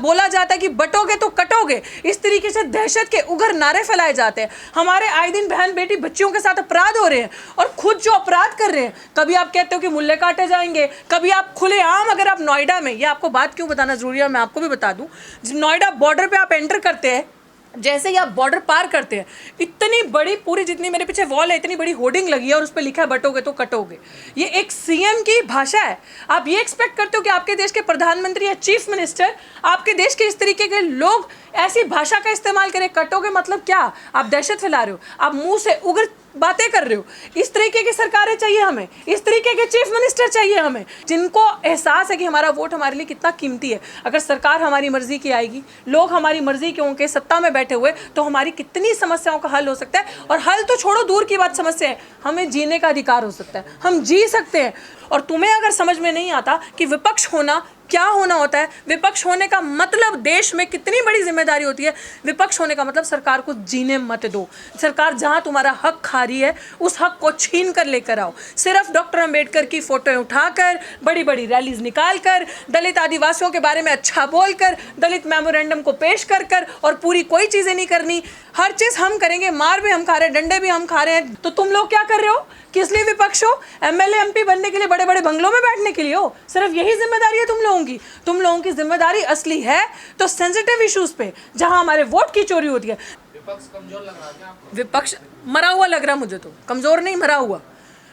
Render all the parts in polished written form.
बोला जाता है कि बटोगे तो कटोगे, इस तरीके से दहशत के उग्र नारे फैलाए जाते हैं। हमारे आए दिन बहन बेटी बच्चियों के साथ अपराध हो रहे हैं और खुद जो अपराध कर रहे हैं, कभी आप कहते हो कि मुल्ले काटे जाएंगे, कभी आप खुलेआम, अगर आप नोएडा में, ये आपको बात क्यों बताना जरूरी है मैं आपको भी बता दूं, नोएडा बॉर्डर पे आप एंटर करते हैं, जैसे ही आप बॉर्डर पार करते हैं, इतनी बड़ी, पूरी जितनी मेरे पीछे वॉल है इतनी बड़ी होर्डिंग लगी है और उस पर लिखा है बटोगे तो कटोगे। ये एक सीएम की भाषा है। आप ये एक्सपेक्ट करते हो कि आपके देश के प्रधानमंत्री या चीफ मिनिस्टर, आपके देश के इस तरीके के लोग ऐसी भाषा का इस्तेमाल करें? कटोगे मतलब क्या? आप दहशत फैला रहे हो, आप मुंह से उग्र बातें कर रहे हो। इस तरीके की सरकारें चाहिए हमें, इस तरीके के चीफ मिनिस्टर चाहिए हमें, जिनको एहसास है कि हमारा वोट हमारे लिए कितना कीमती है। अगर सरकार हमारी मर्जी की आएगी, लोग हमारी मर्जी के होंगे सत्ता में बैठे हुए, तो हमारी कितनी समस्याओं का हल हो सकता है। और हल तो छोड़ो, दूर की बात, समस्या है, हमें जीने का अधिकार हो सकता है, हम जी सकते हैं। और तुम्हें अगर समझ में नहीं आता कि विपक्ष होना क्या होना होता है, विपक्ष होने का मतलब देश में कितनी बड़ी जिम्मेदारी होती है, विपक्ष होने का मतलब सरकार को जीने मत दो। सरकार जहां तुम्हारा हक खा रही है, उस हक को छीन कर लेकर आओ। सिर्फ डॉक्टर अंबेडकर की फोटो उठाकर, बड़ी बड़ी रैलीज निकालकर, दलित आदिवासियों के बारे में अच्छा बोलकर, दलित मेमोरेंडम को पेश कर और पूरी कोई चीजें नहीं करनी। हर चीज हम करेंगे, मार भी हम खा रहे हैं, डंडे भी हम खा रहे हैं, तो तुम लोग क्या कर रहे हो? किस लिए विपक्ष हो? एमएलए एमपी बनने के लिए, बड़े बड़े बंगलों में बैठने के लिए हो? सिर्फ यही जिम्मेदारी है तुम लोगों की? तुम लोगों की जिम्मेदारी असली है तो सेंसिटिव इश्यूज पे, जहां हमारे वोट की चोरी होती है। विपक्ष कमजोर लग रहा है क्या आपको? विपक्ष मरा हुआ लग रहा है मुझे, तो कमजोर नहीं, मरा हुआ।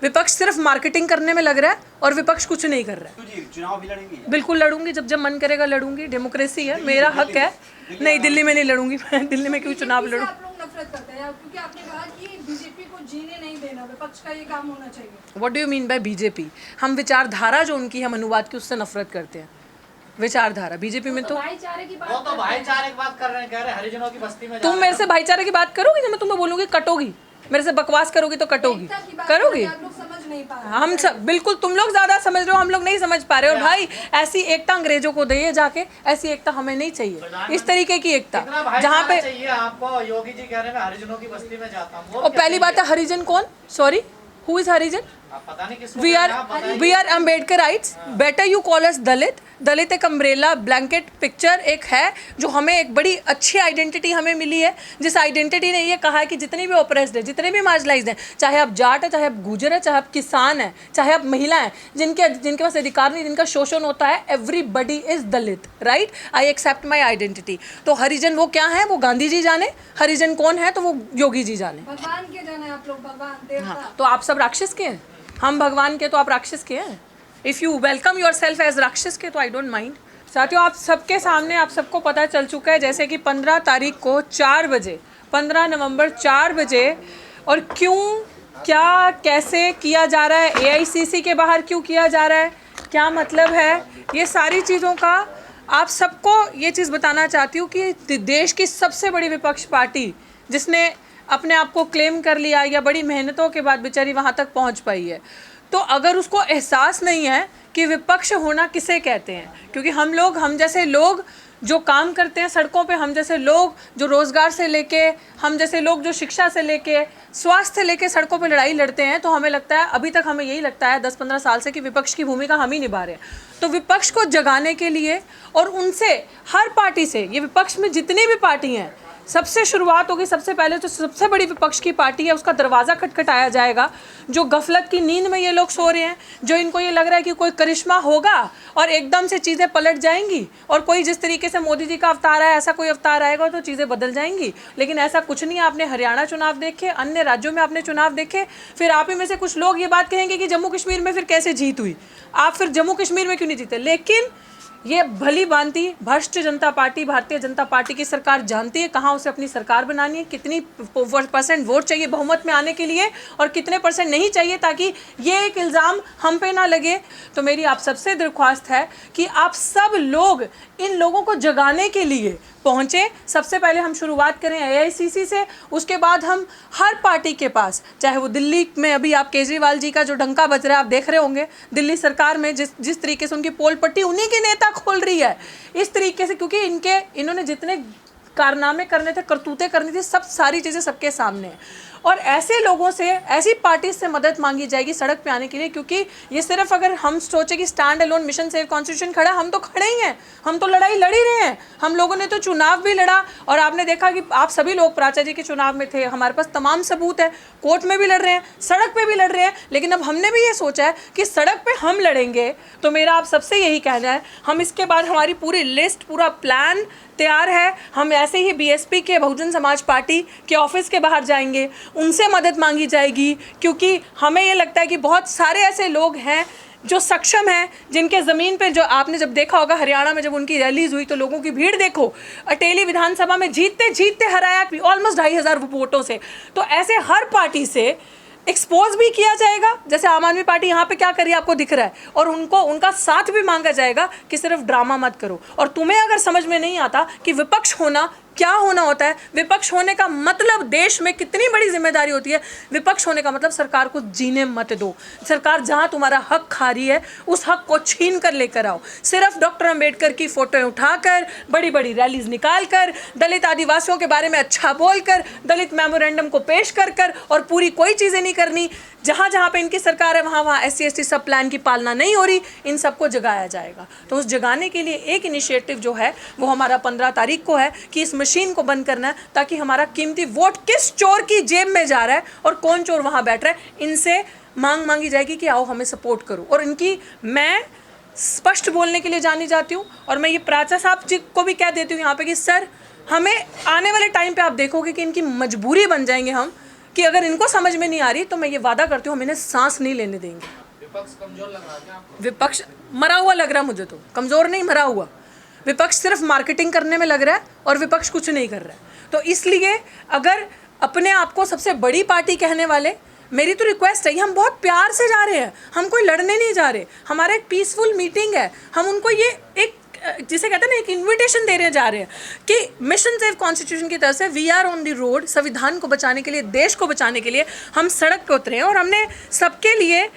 विपक्ष सिर्फ मार्केटिंग करने में लग रहा है और विपक्ष कुछ नहीं कर रहा है। चुनाव भी लड़ेंगे? बिल्कुल लड़ूंगी, जब मन करेगा लड़ूंगी, डेमोक्रेसी है, मेरा हक है। नहीं, दिल्ली में नहीं लड़ूंगी मैं, दिल्ली में क्यों चुनाव लड़ूं? आप लोग नफरत करते हैं क्योंकि आपने कहा कि बीजेपी को जीने नहीं देना, विपक्ष का ये काम होना चाहिए। What do you mean by BJP? हम विचारधारा जो उनकी हम अनुवाद की, उससे नफरत करते हैं। विचारधारा बीजेपी में तो भाईचारे की बात, वो तो भाईचारे की बात कर रहे हैं, कह रहे हैं हरिजनों की बस्ती में तुम मेरे से भाईचारे की बात करोगी? जब मैं तुम्हें बोलूंगी कटोगी, मेरे से बकवास करोगी तो कटोगी, करोगी? आप लोग समझ नहीं पा रहे। हम सब बिल्कुल, तुम लोग ज्यादा समझ रहे हो, हम लोग नहीं समझ पा रहे। और भाई, ऐसी एकता अंग्रेजों को दे जाके, ऐसी एकता हमें नहीं चाहिए। इस तरीके की एकता जहाँ पे चाहिए आपको। योगी जी कह रहे हैं मैं हरिजनों की बस्ती में जाता हूँ। और पहली बात है, हरिजन कौन? Sorry, who is Harijan? पता नहीं किसको। We are Ambedkarites, better you call us Dalit. Dalit एक अम्ब्रेला ब्लैंकेट पिक्चर एक है जो हमें एक बड़ी अच्छी आइडेंटिटी हमें मिली है, जिस आइडेंटिटी ने ये कहा है कि जितने भी ऑपरेस्ड है, जितने भी मार्जिनलाइज्ड हैं, चाहे आप जाट है, चाहे आप गुजर है, चाहे आप किसान है, चाहे आप महिला हैं, जिनके पास अधिकार नहीं, जिनका शोषण होता है, everybody is Dalit, right? I accept my identity. तो हरिजन वो क्या है, वो गांधी जी जाने। हरिजन कौन है, तो वो योगी जी जाने। भगवान के जाने आप लोग, भगवान देवता। हाँ, तो आप सब राक्षस के हैं, हम भगवान के, तो आप राक्षस के हैं। If you welcome yourself as राक्षस के, तो आई डोंट माइंड। साथियों, आप सबके सामने, आप सबको पता चल चुका है जैसे कि 15 तारीख को 4 बजे, 15 नवंबर 4 बजे, और क्यों, क्या, कैसे किया जा रहा है, एआईसीसी के बाहर क्यों किया जा रहा है, क्या मतलब है, ये सारी चीज़ों का आप सबको ये चीज़ बताना चाहती हूँ कि देश की सबसे बड़ी विपक्ष पार्टी, जिसने अपने आप को क्लेम कर लिया या बड़ी मेहनतों के बाद बेचारी वहाँ तक पहुँच पाई है, तो अगर उसको एहसास नहीं है कि विपक्ष होना किसे कहते हैं, क्योंकि हम जैसे लोग जो काम करते हैं सड़कों पे, हम जैसे लोग जो रोज़गार से लेके, हम जैसे लोग जो शिक्षा से लेके, स्वास्थ्य से लेके सड़कों पे लड़ाई लड़ते हैं, तो हमें लगता है, अभी तक हमें यही लगता है 10-15 साल से, कि विपक्ष की भूमिका हम ही निभा रहे हैं। तो विपक्ष को जगाने के लिए, और उनसे, हर पार्टी से, ये विपक्ष में जितनी भी पार्टी हैं, सबसे शुरुआत होगी। सबसे पहले तो सबसे बड़ी विपक्ष की पार्टी है, उसका दरवाज़ा खटखटाया जाएगा। जो गफलत की नींद में ये लोग सो रहे हैं, जो इनको ये लग रहा है कि कोई करिश्मा होगा और एकदम से चीज़ें पलट जाएंगी, और कोई जिस तरीके से मोदी जी का अवतार है, ऐसा कोई अवतार आएगा तो चीज़ें बदल जाएंगी, लेकिन ऐसा कुछ नहीं है। आपने हरियाणा चुनाव देखे, अन्य राज्यों में आपने चुनाव देखे, फिर आप ही में से कुछ लोग ये बात कहेंगे कि जम्मू कश्मीर में फिर कैसे जीत हुई, आप फिर जम्मू कश्मीर में क्यों नहीं जीते। लेकिन ये भली भांति भ्रष्ट जनता पार्टी, भारतीय जनता पार्टी की सरकार जानती है कहाँ उसे अपनी सरकार बनानी है, कितनी % वोट चाहिए बहुमत में आने के लिए, और कितने % नहीं चाहिए, ताकि ये एक इल्ज़ाम हम पे ना लगे। तो मेरी आप सबसे दरख्वास्त है कि आप सब लोग इन लोगों को जगाने के लिए पहुँचे। सबसे पहले हम शुरुआत करें एआईसीसी से, उसके बाद हम हर पार्टी के पास, चाहे वो दिल्ली में अभी आप केजरीवाल जी का जो डंका बज रहा है, आप देख रहे होंगे दिल्ली सरकार में जिस तरीके से उनकी पोल पट्टी उन्हीं के नेता खोल रही है, इस तरीके से, क्योंकि इन्होंने जितने कारनामे करने थे, करतूतें करनी थी, सब सारी चीज़ें सबके सामने हैं। और ऐसे लोगों से, ऐसी पार्टी से मदद मांगी जाएगी सड़क पे आने के लिए, क्योंकि ये सिर्फ अगर हम सोचे कि stand alone mission save constitution खड़ा, हम तो खड़े ही हैं, हम तो लड़ाई लड़ ही रहे हैं। हम लोगों ने तो चुनाव भी लड़ा और आपने देखा कि आप सभी लोग प्राचा जी के चुनाव में थे, हमारे पास तमाम सबूत है, कोर्ट में भी लड़ रहे हैं, सड़क पे भी लड़ रहे हैं। लेकिन अब हमने भी ये सोचा है कि सड़क पे हम लड़ेंगे। तो मेरा आप सबसे यही कहना है, हम इसके बाद हमारी पूरी लिस्ट, पूरा प्लान तैयार है। हम ऐसे ही बीएसपी के, बहुजन समाज पार्टी के ऑफिस के बाहर जाएंगे, उनसे मदद मांगी जाएगी, क्योंकि हमें ये लगता है कि बहुत सारे ऐसे लोग हैं जो सक्षम हैं, जिनके ज़मीन पे, जो आपने जब देखा होगा हरियाणा में जब उनकी रैलीज हुई तो लोगों की भीड़ देखो, अटेली विधानसभा में जीतते जीतते हराया ऑलमोस्ट 2,500 वोटों से। तो ऐसे हर पार्टी से एक्सपोज भी किया जाएगा, जैसे आम आदमी पार्टी यहाँ पे क्या कर रही है आपको दिख रहा है, और उनको उनका साथ भी मांगा जाएगा कि सिर्फ ड्रामा मत करो। और तुम्हें अगर समझ में नहीं आता कि विपक्ष होना क्या होना होता है, विपक्ष होने का मतलब देश में कितनी बड़ी जिम्मेदारी होती है, विपक्ष होने का मतलब सरकार को जीने मत दो। सरकार जहां तुम्हारा हक खा रही है उस हक को छीन कर लेकर आओ। सिर्फ डॉक्टर अंबेडकर की फोटो उठाकर, बड़ी बड़ी रैलीज निकालकर, दलित आदिवासियों के बारे में अच्छा बोलकर, दलित मेमोरेंडम को पेश कर और पूरी कोई चीज़ें नहीं करनी। जहाँ जहाँ पे इनकी सरकार है वहाँ SC/ST सब प्लान की पालना नहीं हो रही, इन सबको जगाया जाएगा। तो उस जगाने के लिए एक इनिशिएटिव जो है वो हमारा 15 तारीख को है कि इस मशीन को बंद करना है, ताकि हमारा कीमती वोट किस चोर की जेब में जा रहा है और कौन चोर वहाँ बैठ रहा है, इनसे मांगी जाएगी कि आओ हमें सपोर्ट करो। और इनकी मैं स्पष्ट बोलने के लिए जानी जाती हूँ, और मैं ये प्राचा साहब जी को भी कह देती हूँ यहाँ पे कि सर, हमें आने वाले टाइम पे आप देखोगे कि इनकी मजबूरी बन जाएंगे हम, कि अगर इनको समझ में नहीं आ रही तो मैं ये वादा करती हूँ हम इन्हें सांस नहीं लेने देंगे। विपक्ष कमजोर लग रहा है क्या आपको? विपक्ष मरा हुआ लग रहा है मुझे, तो कमज़ोर नहीं, मरा हुआ। विपक्ष सिर्फ मार्केटिंग करने में लग रहा है और विपक्ष कुछ नहीं कर रहा है। तो इसलिए अगर अपने आप को सबसे बड़ी पार्टी कहने वाले, मेरी तो रिक्वेस्ट है, हम बहुत प्यार से जा रहे हैं, हम कोई लड़ने नहीं जा रहे, हमारा एक पीसफुल मीटिंग है, हम उनको ये एक, जिसे कहते हैं ना, एक इन्विटेशन देने जा रहे हैं कि मिशन सेव कॉन्स्टिट्यूशन की तरफ से we are on the road. संविधान को बचाने के लिए, देश को बचाने के लिए हम सड़क पर उतरे हैं, और हमने सबके लिए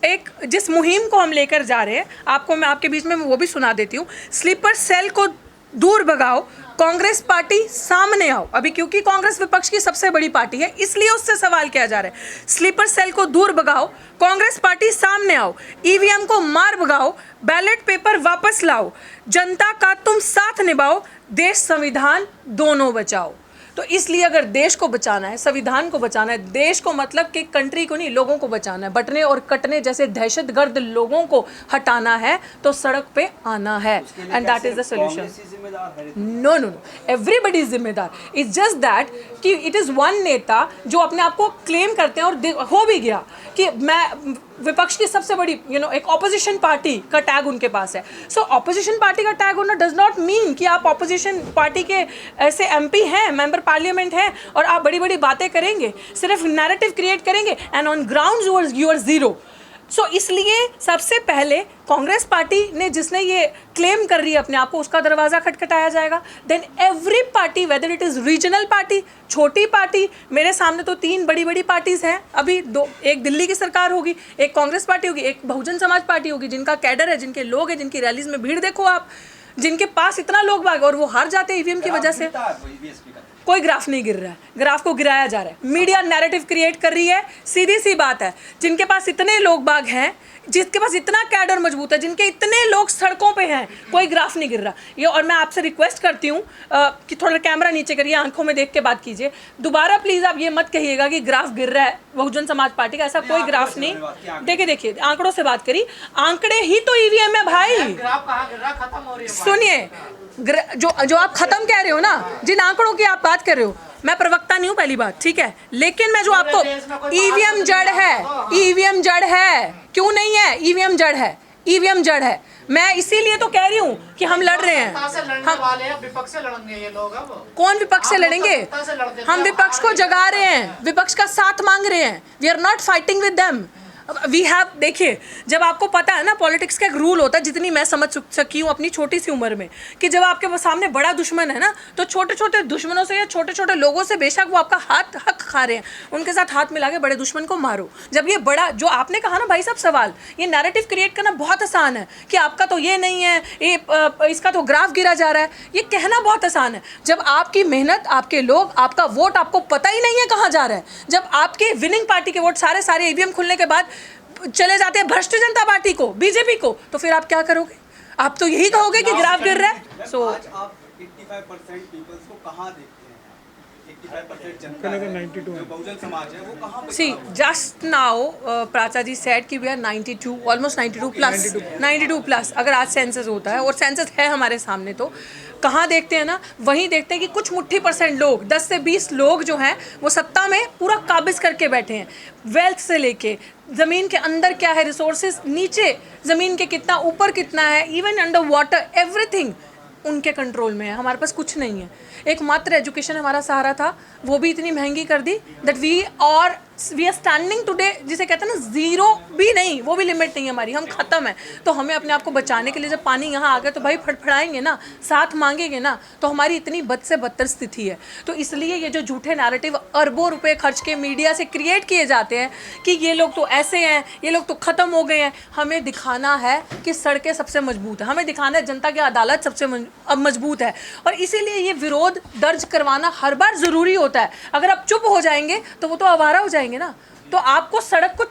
एक जिस मुहिम को हम लेकर जा रहे हैं, आपको मैं आपके बीच में वो भी सुना देती हूँ। स्लीपर सेल को दूर भगाओ, कांग्रेस पार्टी सामने आओ। अभी क्योंकि कांग्रेस विपक्ष की सबसे बड़ी पार्टी है, इसलिए उससे सवाल किया जा रहा है। स्लीपर सेल को दूर भगाओ, कांग्रेस पार्टी सामने आओ, ईवीएम को मार भगाओ, बैलेट पेपर वापस लाओ, जनता का तुम साथ निभाओ, देश संविधान दोनों बचाओ। तो इसलिए अगर देश को बचाना है, संविधान को बचाना है, देश को मतलब कि कंट्री को नहीं, लोगों को बचाना है, बटने और कटने जैसे दहशतगर्द लोगों को हटाना है, तो सड़क पे आना है। And that is the solution. No no no, everybody is जिम्मेदार। इट्स जस्ट दैट कि इट इज़ वन नेता जो अपने आप को क्लेम करते हैं, और हो भी गया कि मैं विपक्ष की सबसे बड़ी एक ऑपोजिशन पार्टी का टैग उनके पास है। सो ऑपोजिशन पार्टी का टैग होना डज नॉट मीन कि आप ऑपोजिशन पार्टी के ऐसे MP हैं, मेंबर पार्लियामेंट हैं, और आप बड़ी बड़ी बातें करेंगे, सिर्फ नैरेटिव क्रिएट करेंगे, and on ground you are zero. So इसलिए सबसे पहले कांग्रेस पार्टी ने, जिसने ये क्लेम कर रही है अपने आप को, उसका दरवाज़ा खटखटाया जाएगा। Then every party, whether it is regional party, छोटी पार्टी, मेरे सामने तो 3 बड़ी बड़ी पार्टीज़ हैं अभी, 2, एक दिल्ली की सरकार होगी, एक कांग्रेस पार्टी होगी, एक बहुजन समाज पार्टी होगी, जिनका कैडर है, जिनके लोग हैं, जिनकी रैलीज में भीड़ देखो आप, जिनके पास इतना लोग भाग, और वो हार जाते हैं EVM की वजह से। कोई ग्राफ नहीं गिर रहा है, ग्राफ को गिराया जा रहा है, मीडिया नैरेटिव क्रिएट कर रही है। सीधी सी बात है, जिनके पास इतने लोग बाग हैं, जिसके पास इतना कैडर मजबूत है, जिनके इतने लोग सड़कों पे हैं, कोई ग्राफ नहीं गिर रहा ये। और मैं आपसे रिक्वेस्ट करती हूँ कि थोड़ा कैमरा नीचे करिए, आंखों में देख के बात कीजिए। दोबारा प्लीज़ आप ये मत कहिएगा कि ग्राफ गिर रहा है बहुजन समाज पार्टी का, ऐसा कोई ग्राफ नहीं। देखिए आंकड़ों से बात करी, आंकड़े ही तो EVM है भाई। ग्राफ कहाँ गिर रहा, खत्म हो रही है। सुनिए, जो आप खत्म कह रहे हो ना, जिन आंकड़ों की आप बात कर रहे हो, मैं प्रवक्ता नहीं हूँ पहली बात, ठीक है, लेकिन मैं जो आपको EVM जड़ है, EVM जड़ है, क्यों नहीं है? EVM जड़ है, EVM जड़ है। मैं इसीलिए तो कह रही हूँ कि हम लड़ रहे हैं। हम विपक्ष से लड़ेंगे ये लोग। अब कौन विपक्ष से लड़ेंगे? हम विपक्ष को जगा रहे हैं, विपक्ष का साथ मांग रहे हैं। We are not fighting with them. We have, देखिए जब आपको पता है ना पॉलिटिक्स का एक रूल होता है, जितनी मैं समझ सकी हूँ अपनी छोटी सी उम्र में, कि जब आपके सामने बड़ा दुश्मन है ना, तो छोटे छोटे दुश्मनों से या छोटे छोटे लोगों से, बेशक वो आपका हक खा रहे हैं, उनके साथ हाथ मिला के बड़े दुश्मन को मारो। जब ये बड़ा, जो आपने कहा ना भाई साहब सवाल, ये नैरेटिव क्रिएट करना बहुत आसान है कि आपका तो ये नहीं है, ये इसका तो ग्राफ गिरा जा रहा है, ये कहना बहुत आसान है। जब आपकी मेहनत, आपके लोग, आपका वोट आपको पता ही नहीं है कहाँ जा रहा है, जब आपके विनिंग पार्टी के वोट सारे ईवीएम खुलने के बाद चले जाते हैं भ्रष्ट जनता पार्टी को, बीजेपी को, तो फिर आप क्या करोगे? आप तो यही कहोगे कि ग्राफ गिर रहा है। सो आज आप 85% पीपल्स को कहाँ देखते हैं? 85% जनता है, जो बहुजन समाज है, वो कहाँ पे? सी जस्ट नाउ प्राचा जी सेड कि वी आर 92, ऑलमोस्ट 92 प्लस अगर आज सेंसस होता है, और सेंसस है हमारे सामने, तो कहाँ देखते हैं ना, वहीं देखते हैं कि कुछ मुट्ठी % लोग, 10 से 20 लोग जो हैं वो सत्ता में पूरा काबिज करके बैठे हैं। वेल्थ से लेके ज़मीन के अंदर क्या है, रिसोर्सेज नीचे ज़मीन के कितना, ऊपर कितना है, इवन अंडर वाटर, एवरीथिंग उनके कंट्रोल में है। हमारे पास कुछ नहीं है। एकमात्र एजुकेशन हमारा सहारा था, वो भी इतनी महंगी कर दी that we are standing today, जिसे कहते हैं ना जीरो भी नहीं, वो भी लिमिट नहीं है हमारी, हम ख़त्म है। तो हमें अपने आप को बचाने के लिए जब पानी यहाँ आ गया तो भाई फड़फड़ाएंगे ना, साथ मांगेंगे ना, तो हमारी इतनी बद से बदतर स्थिति है। तो इसलिए ये जो झूठे नैरेटिव अरबों रुपए खर्च के मीडिया से क्रिएट किए जाते हैं कि ये लोग तो ऐसे हैं, ये लोग तो ख़त्म हो गए हैं, हमें दिखाना है कि सड़कें सबसे मजबूत है, हमें दिखाना है जनता की अदालत सबसे अब मजबूत है। और इसीलिए ये विरोध दर्ज करवाना हर बार ज़रूरी होता है। अगर आप चुप हो जाएंगे तो वो तो आवारा हो जाएंगे ना। तो आपको सड़क को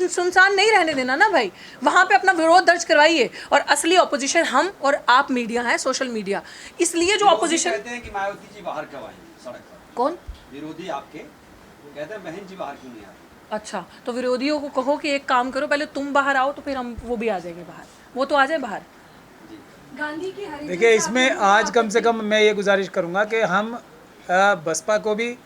सुनसान नहीं रहने देना ना भाई, वहाँ पे अपना विरोध दर्ज करवाइए। और असली ऑपोजिशन हम और आप मीडिया हैं, सोशल मीडिया। इसलिए जो ऑपोजिशन कहते हैं कि मायावती जी बाहर कब आई सड़क पर, कौन विरोधी आपके, वो कहते हैं बहन जी बाहर क्यों नहीं आई? अच्छा, तो विरोधियों को कहो कि एक काम करो, पहले तुम बाहर आओ तो फिर हम वो भी आ जाएंगे बाहर, वो तो आ जाए बाहर। गांधी की हरी देखिए, इसमें आज कम से कम मैं ये गुजारिश करूंगा कि हम बसपा को भी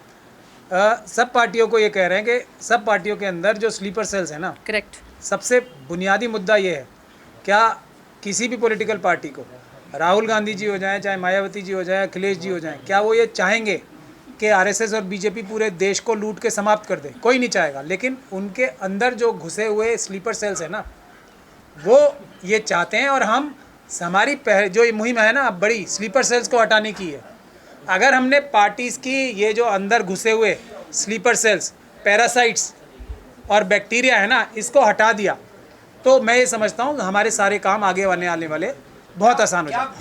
सब पार्टियों को ये कह रहे हैं कि सब पार्टियों के अंदर जो स्लीपर सेल्स है ना, करेक्ट, सबसे बुनियादी मुद्दा ये है, क्या किसी भी पॉलिटिकल पार्टी को, राहुल गांधी जी हो जाएं, चाहे मायावती जी हो जाए, अखिलेश जी हो जाएं, क्या वो ये चाहेंगे कि आरएसएस और बीजेपी पूरे देश को लूट के समाप्त कर दे? कोई नहीं चाहेगा। लेकिन उनके अंदर जो घुसे हुए स्लीपर सेल्स है ना, वो ये चाहते हैं। और हमारी जो ये मुहिम है ना बड़ी, स्लीपर सेल्स को हटाने की है। अगर हमने पार्टीज़ की ये जो अंदर घुसे हुए स्लीपर सेल्स, पैरासाइट्स और बैक्टीरिया है ना, इसको हटा दिया, तो मैं ये समझता हूँ हमारे सारे काम आगे आने वाले बहुत आसान हो जाएंगे।